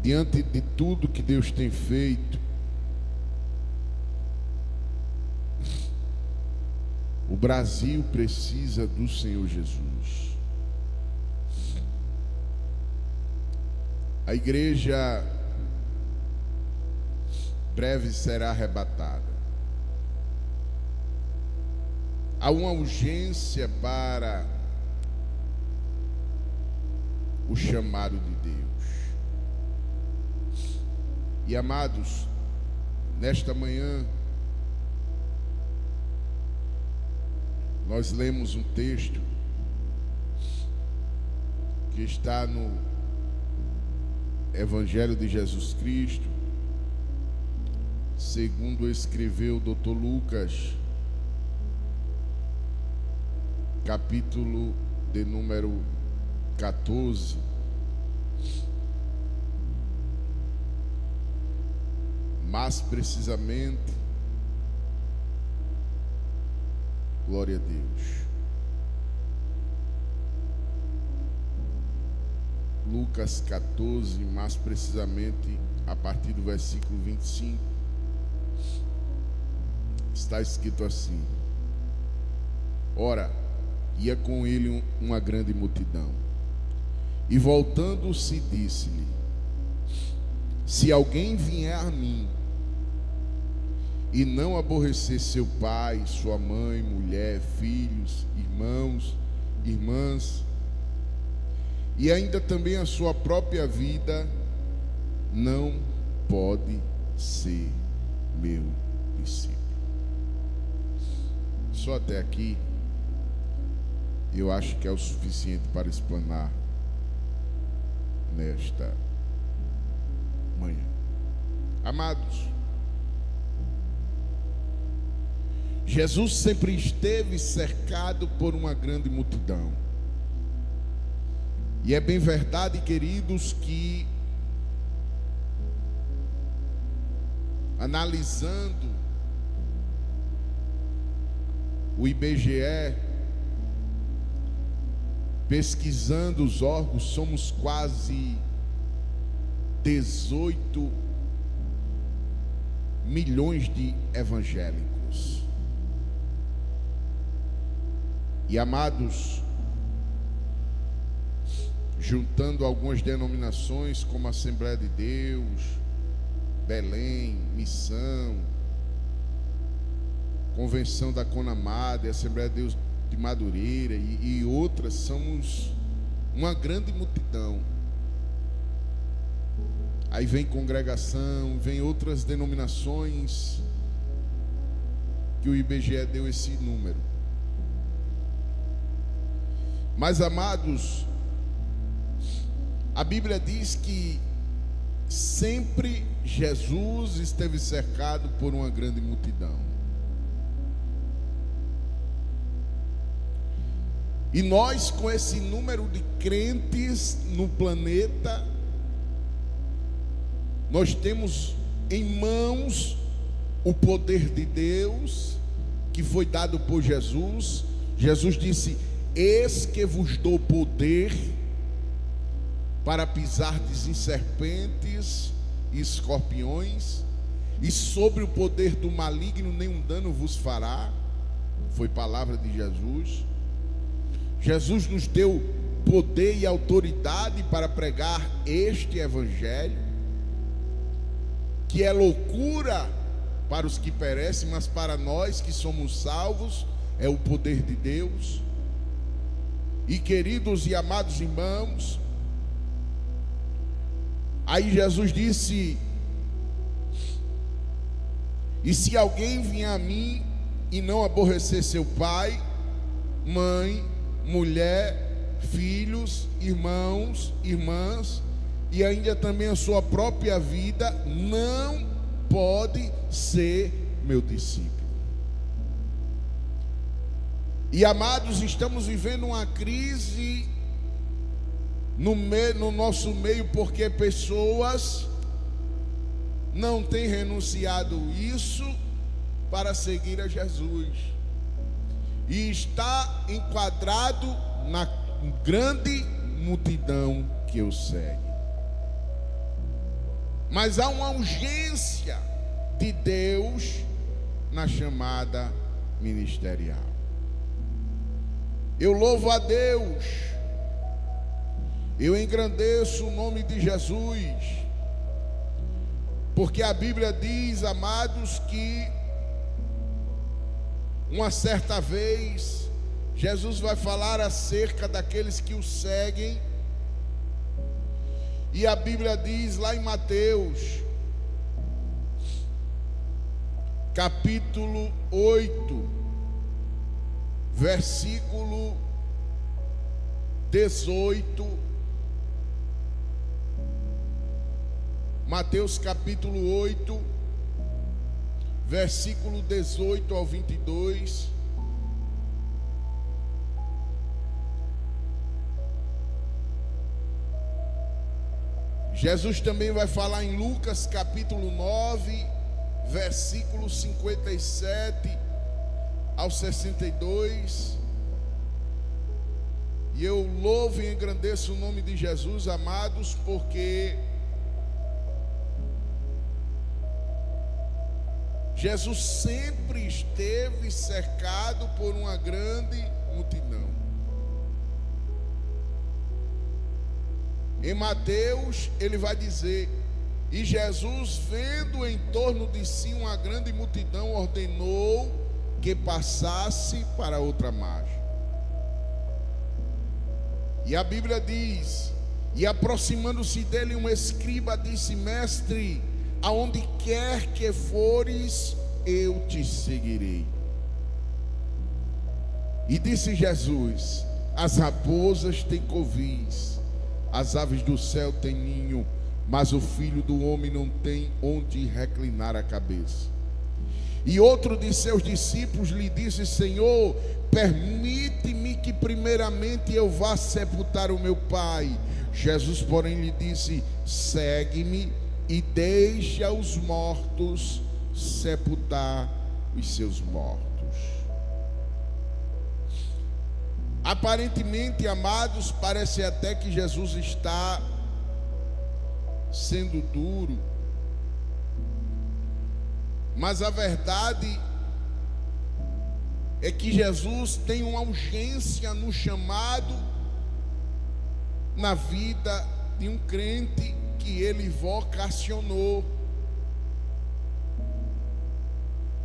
diante de tudo que Deus tem feito, o Brasil precisa do Senhor Jesus. A igreja breve será arrebatada. Há uma urgência para o chamado de Deus. E amados, nesta manhã nós lemos um texto que está no Evangelho de Jesus Cristo, segundo escreveu o Dr. Lucas, capítulo de número 14. Mais precisamente, glória a Deus, Lucas 14, mais precisamente a partir do versículo 25, está escrito assim: ora, ia com ele uma grande multidão, e voltando-se disse-lhe: se alguém vier a mim e não aborrecer seu pai, sua mãe, mulher, filhos, irmãos, irmãs, e ainda também a sua própria vida, não pode ser meu discípulo. Só até aqui eu acho que é o suficiente para explanar nesta manhã. Amados, Jesus sempre esteve cercado por uma grande multidão. E é bem verdade, queridos, que analisando o IBGE, pesquisando os órgãos, somos quase 18 milhões de evangélicos. E amados, juntando algumas denominações como Assembleia de Deus, Belém, Missão, Convenção da Conamada, Assembleia de Deus de Madureira e outras, somos uma grande multidão. Aí vem congregação, vem outras denominações que o IBGE deu esse número. Mas amados, a Bíblia diz que sempre Jesus esteve cercado por uma grande multidão. E nós, com esse número de crentes no planeta, nós temos em mãos o poder de Deus que foi dado por Jesus. Jesus disse: eis que vos dou poder para pisardes em serpentes e escorpiões, e sobre o poder do maligno nenhum dano vos fará. Foi palavra de Jesus. Jesus nos deu poder e autoridade para pregar este evangelho, que é loucura para os que perecem, mas para nós que somos salvos é o poder de Deus. E queridos e amados irmãos, aí Jesus disse: e se alguém vier a mim e não aborrecer seu pai, mãe, mulher, filhos, irmãos, irmãs, e ainda também a sua própria vida, não pode ser meu discípulo. E amados, estamos vivendo uma crise no nosso meio, porque pessoas não têm renunciado isso para seguir a Jesus, e está enquadrado na grande multidão que o segue. mas há uma urgência de Deus na chamada ministerial. Eu louvo a Deus, eu engrandeço o nome de Jesus, porque a Bíblia diz, amados, que uma certa vez Jesus vai falar acerca daqueles que o seguem, e a Bíblia diz lá em Mateus, capítulo 8, versículo 18, Mateus capítulo 8, versículo 18 ao 22. Jesus também vai falar em Lucas capítulo 9, versículo 57 ao 62. E eu louvo e engrandeço o nome de Jesus, amados, porque Jesus sempre esteve cercado por uma grande multidão. Em Mateus, ele vai dizer: e Jesus, vendo em torno de si uma grande multidão, ordenou que passasse para outra margem. E a Bíblia diz: e aproximando-se dele um escriba, disse: mestre, aonde quer que fores, eu te seguirei. E disse Jesus: as raposas têm covis, as aves do céu têm ninho, mas o Filho do Homem não tem onde reclinar a cabeça. E outro de seus discípulos lhe disse: Senhor, permite-me que primeiramente eu vá sepultar o meu pai. Jesus, porém, lhe disse: segue-me e deixa os mortos sepultar os seus mortos. Aparentemente, amados, parece até que Jesus está sendo duro, mas a verdade é que Jesus tem uma urgência no chamado, na vida de um crente que ele vocacionou.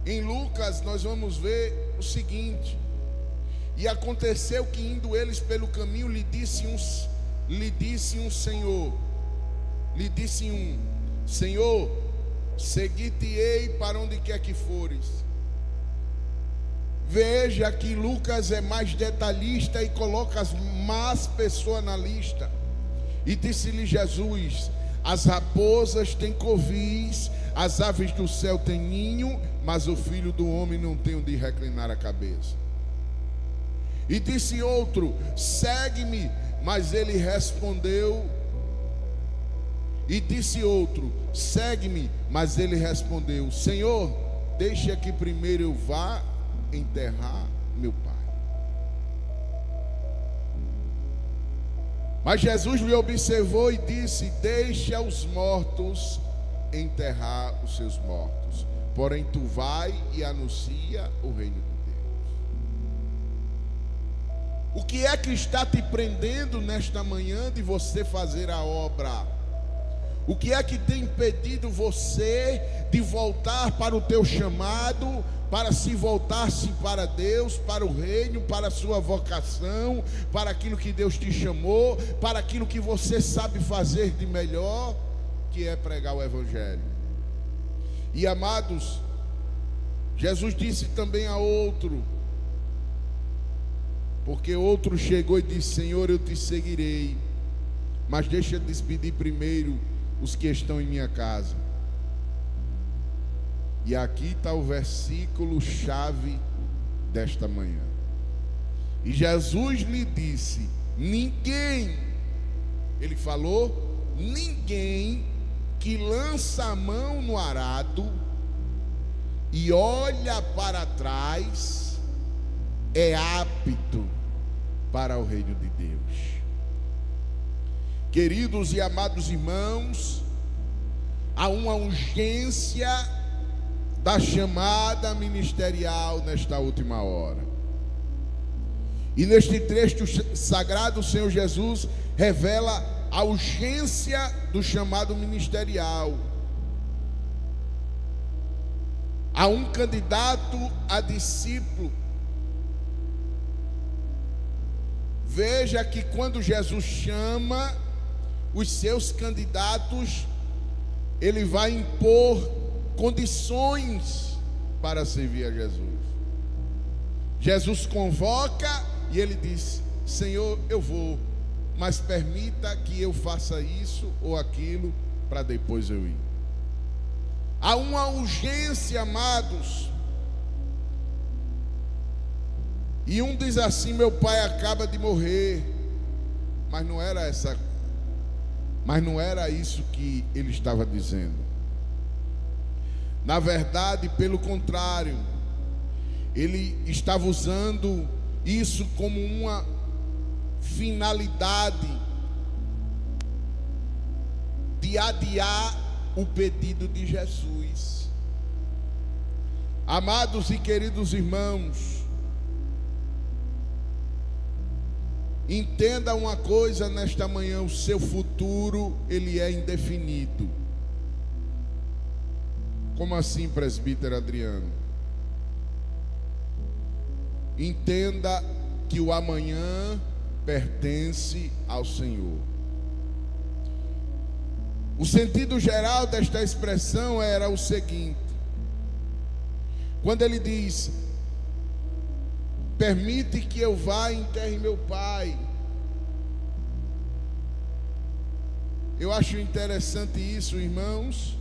Em Lucas nós vamos ver o seguinte: e aconteceu que indo eles pelo caminho lhe disse um Senhor, seguir-te-ei para onde quer que fores. Veja que Lucas é mais detalhista e coloca as más pessoas na lista. E disse-lhe Jesus: as raposas têm covis, as aves do céu têm ninho, mas o Filho do Homem não tem onde reclinar a cabeça. E disse outro: segue-me. Mas ele respondeu. E disse outro: segue-me. Mas ele respondeu: Senhor, deixa que primeiro eu vá enterrar meu pai. Mas Jesus lhe observou e disse: deixa os mortos enterrar os seus mortos, porém tu vai e anuncia o reino de Deus. O que é que está te prendendo nesta manhã de você fazer a obra? O que é que tem impedido você de voltar para o teu chamado, para se voltar-se para Deus, para o reino, para a sua vocação, para aquilo que Deus te chamou, para aquilo que você sabe fazer de melhor, que é pregar o Evangelho? E amados, Jesus disse também a outro, porque outro chegou e disse: Senhor, eu te seguirei, mas deixa eu despedir primeiro os que estão em minha casa. E aqui está o versículo chave desta manhã. E Jesus lhe disse: ninguém, ele falou, ninguém que lança a mão no arado e olha para trás é apto para o reino de Deus. Queridos e amados irmãos, Há uma urgência da chamada ministerial nesta última hora. E neste trecho sagrado, o Senhor Jesus revela a urgência do chamado ministerial. Há um candidato a discípulo. Veja que quando Jesus chama os seus candidatos, ele vai impor condições para servir a Jesus. Jesus convoca e ele diz: Senhor, eu vou, mas permita que eu faça isso ou aquilo para depois eu ir. Há uma urgência, amados. E um diz assim: meu pai acaba de morrer. Mas não era isso que ele estava dizendo. Na verdade, pelo contrário, ele estava usando isso como uma finalidade de adiar o pedido de Jesus. Amados e queridos irmãos, entenda uma coisa nesta manhã: o seu futuro, ele é indefinido. Como assim, presbítero Adriano? Entenda que o amanhã pertence ao Senhor. O sentido geral desta expressão era o seguinte: quando ele diz: permite que eu vá e enterre meu pai. Eu acho interessante isso, irmãos,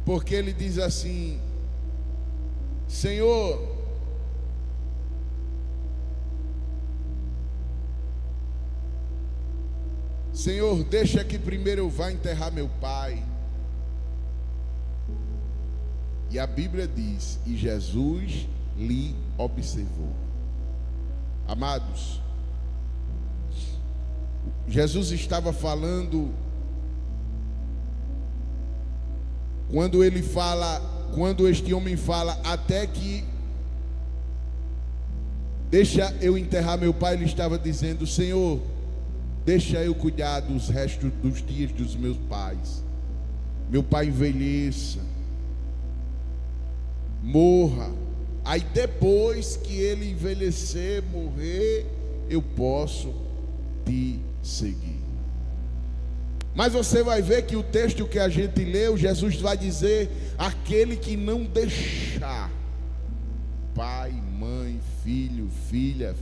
porque ele diz assim: Senhor, deixa que primeiro eu vá enterrar meu pai. E a Bíblia diz: e Jesus lhe observou. Amados, Jesus estava falando, quando este homem fala, até que deixa eu enterrar meu pai, ele estava dizendo: Senhor, deixa eu cuidar dos restos dos dias dos meus pais. Meu pai envelheça, morra, aí depois que ele envelhecer, morrer, eu posso te seguir. Mas você vai ver que o texto que a gente leu, Jesus vai dizer: aquele que não deixar pai, mãe, filho, filha,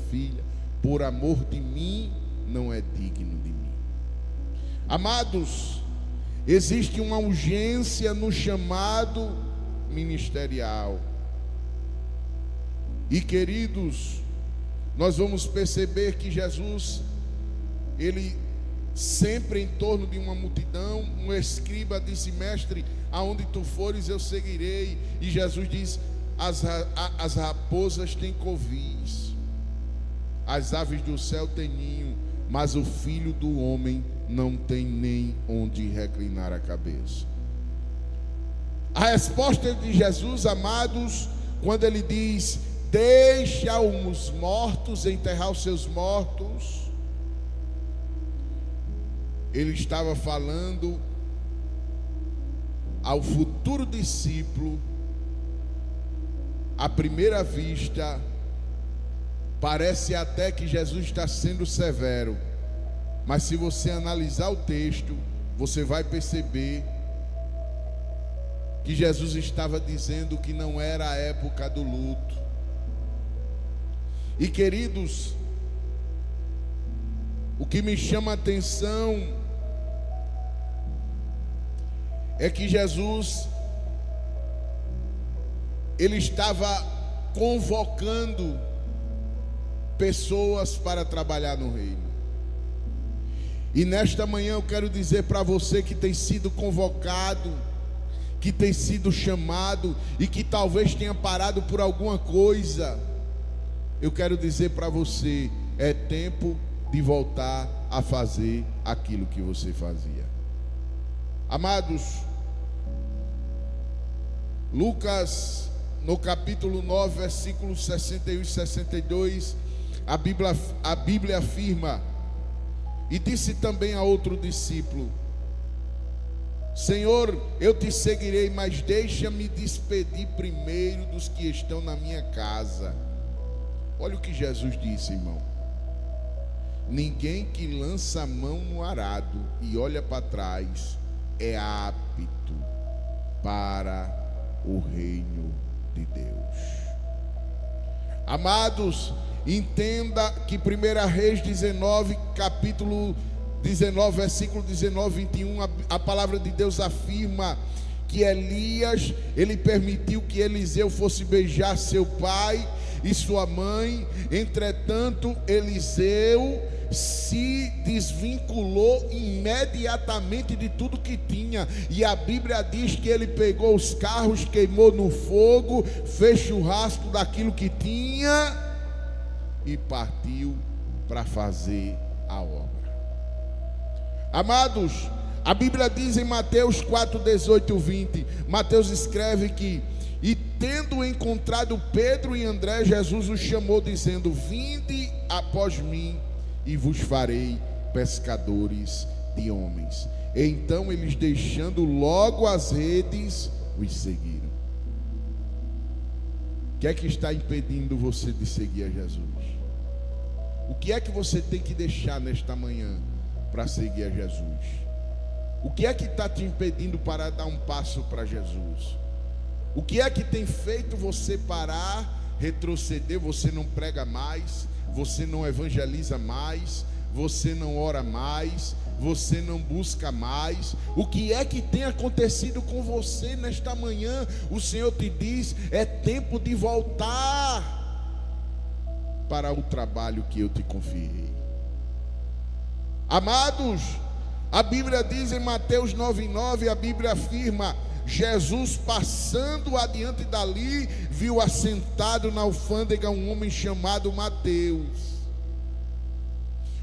por amor de mim, não é digno de mim. Amados, existe uma urgência no chamado ministerial. E queridos, nós vamos perceber que Jesus, ele sempre em torno de uma multidão, um escriba disse: mestre, aonde tu fores eu seguirei. E Jesus diz: as raposas têm covis, as aves do céu têm ninho, mas o filho do homem não tem nem onde reclinar a cabeça. A resposta de Jesus, amados, quando ele diz: deixa os mortos enterrar os seus mortos, ele estava falando ao futuro discípulo. À primeira vista, parece até que Jesus está sendo severo, mas se você analisar o texto, você vai perceber que Jesus estava dizendo que não era a época do luto. E queridos, o que me chama a atenção é que Jesus, ele estava convocando pessoas para trabalhar no reino. E nesta manhã eu quero dizer para você que tem sido convocado, que tem sido chamado e que talvez tenha parado por alguma coisa, eu quero dizer para você: é tempo de voltar a fazer aquilo que você fazia. Amados, Lucas, no capítulo 9, versículos 61 e 62, a Bíblia afirma: e disse também a outro discípulo: Senhor, eu te seguirei, mas deixa-me despedir primeiro dos que estão na minha casa. Olha o que Jesus disse, irmão: ninguém que lança a mão no arado e olha para trás é apto para o reino de Deus. Amados, entenda que 1 Reis 19, capítulo 19, versículo 19, 21, a palavra de Deus afirma que Elias, ele permitiu que Eliseu fosse beijar seu pai e sua mãe. Entretanto, Eliseu se desvinculou imediatamente de tudo que tinha, e a Bíblia diz que ele pegou os carros, queimou no fogo, fez churrasco daquilo que tinha e partiu para fazer a obra. Amados, a Bíblia diz em Mateus 4, 18 e 20, Mateus escreve que: e tendo encontrado Pedro e André, Jesus os chamou dizendo: vinde após mim e vos farei pescadores de homens. Então eles, deixando logo as redes, os seguiram. O que é que está impedindo você de seguir a Jesus? O que é que você tem que deixar nesta manhã para seguir a Jesus? O que é que está te impedindo para dar um passo para Jesus? O que é que tem feito você parar, retroceder? Você não prega mais, você não evangeliza mais, você não ora mais, você não busca mais. O que é que tem acontecido com você nesta manhã? O Senhor te diz: é tempo de voltar para o trabalho que eu te confiei. Amados, a Bíblia diz em Mateus 9:9, a Bíblia afirma: Jesus, passando adiante dali, viu assentado na alfândega um homem chamado Mateus,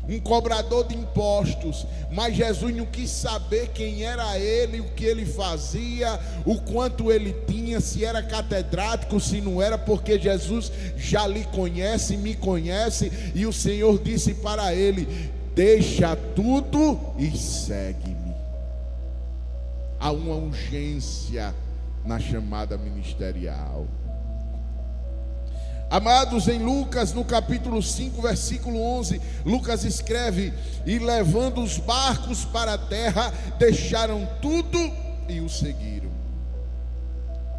um cobrador de impostos. Mas Jesus não quis saber quem era ele, o que ele fazia, o quanto ele tinha, se era catedrático, se não era, porque Jesus já lhe conhece, me conhece. E o Senhor disse para ele: deixa tudo e segue-me. Há uma urgência na chamada ministerial. Amados, em Lucas, no capítulo 5, versículo 11, Lucas escreve: e levando os barcos para a terra, deixaram tudo e o seguiram.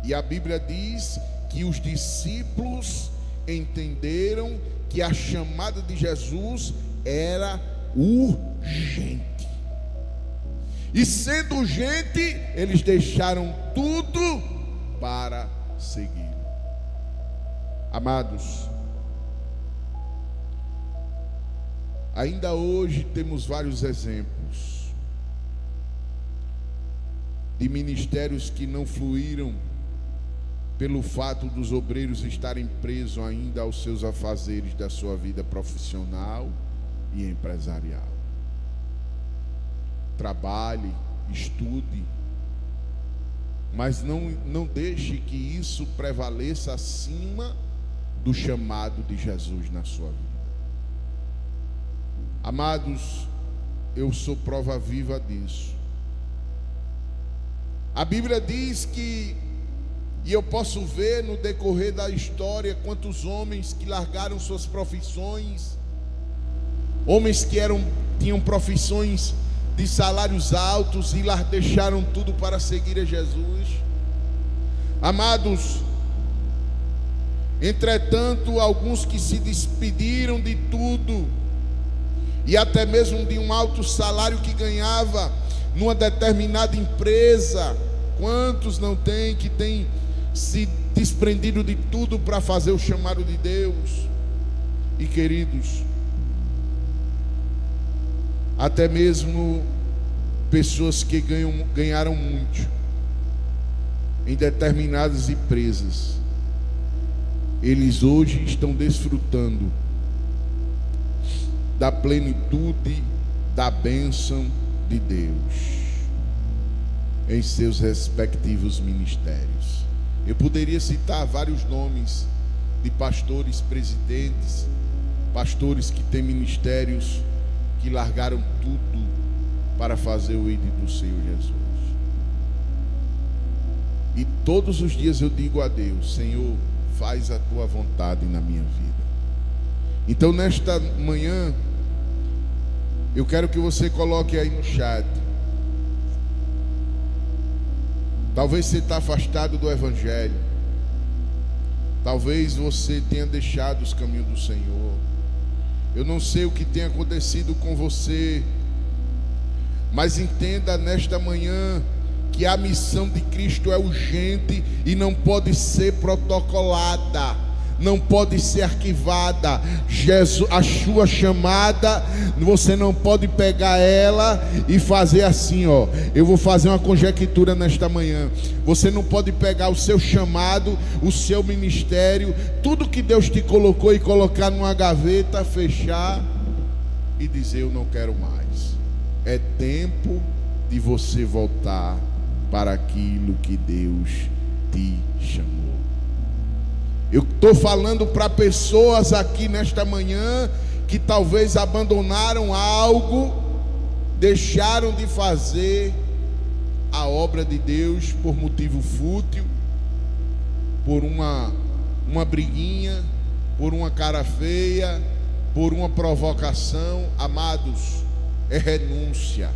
E a Bíblia diz que os discípulos entenderam que a chamada de Jesus era urgente. E sendo urgente, eles deixaram tudo para seguir. Amados, ainda hoje temos vários exemplos de ministérios que não fluíram pelo fato dos obreiros estarem presos ainda aos seus afazeres da sua vida profissional e empresarial. Trabalhe, estude, mas não deixe que isso prevaleça acima do chamado de Jesus na sua vida. Amados, eu sou prova viva disso. A Bíblia diz que, e eu posso ver no decorrer da história, quantos homens que largaram suas profissões, homens que tinham profissões de salários altos e lá deixaram tudo para seguir a Jesus. Amados, entretanto, alguns que se despediram de tudo e até mesmo de um alto salário que ganhava numa determinada empresa, quantos não tem que tem se desprendido de tudo para fazer o chamado de Deus? E queridos, até mesmo pessoas que ganharam muito em determinadas empresas, eles hoje estão desfrutando da plenitude da bênção de Deus em seus respectivos ministérios. Eu poderia citar vários nomes de pastores, presidentes, pastores que têm ministérios que largaram tudo para fazer o ID do Senhor Jesus. E todos os dias eu digo a Deus: Senhor, faz a tua vontade na minha vida. Então nesta manhã eu quero que você coloque aí no chat. Talvez você está afastado do Evangelho. Talvez você tenha deixado os caminhos do Senhor. Eu não sei o que tem acontecido com você, mas entenda nesta manhã que a missão de Cristo é urgente e não pode ser protocolada, não pode ser arquivada. Jesus, a sua chamada, você não pode pegar ela e fazer assim, ó. Eu vou fazer uma conjectura nesta manhã. Você não pode pegar o seu chamado, o seu ministério, tudo que Deus te colocou, e colocar numa gaveta, fechar e dizer: eu não quero mais. É tempo de você voltar para aquilo que Deus te chamou. Eu estou falando para pessoas aqui nesta manhã que talvez abandonaram algo, deixaram de fazer a obra de Deus por motivo fútil, por uma briguinha, por uma cara feia, por uma provocação. Amados, é renúncia,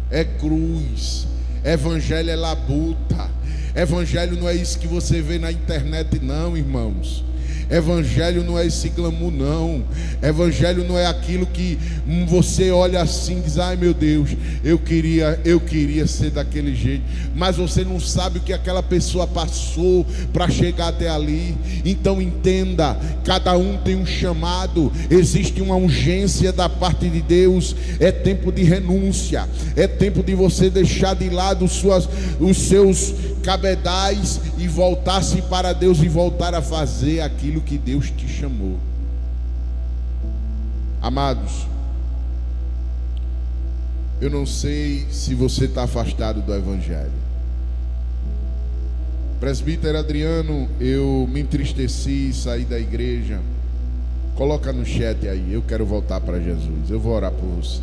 é cruz. Evangelho é labuta. Evangelho não é isso que você vê na internet, não, irmãos. Evangelho não é esse glamour, não. Evangelho não é aquilo que você olha assim e diz: ai meu Deus, eu queria ser daquele jeito. Mas você não sabe o que aquela pessoa passou para chegar até ali. Então entenda, cada um tem um chamado. Existe uma urgência da parte de Deus. É tempo de renúncia. É tempo de você deixar de lado os seus cabedais e voltar-se para Deus e voltar a fazer aquilo que Deus te chamou. Amados, eu não sei se você está afastado do Evangelho. Presbítero Adriano, eu me entristeci e saí da igreja. Coloca no chat aí: eu quero voltar para Jesus. Eu vou orar por você.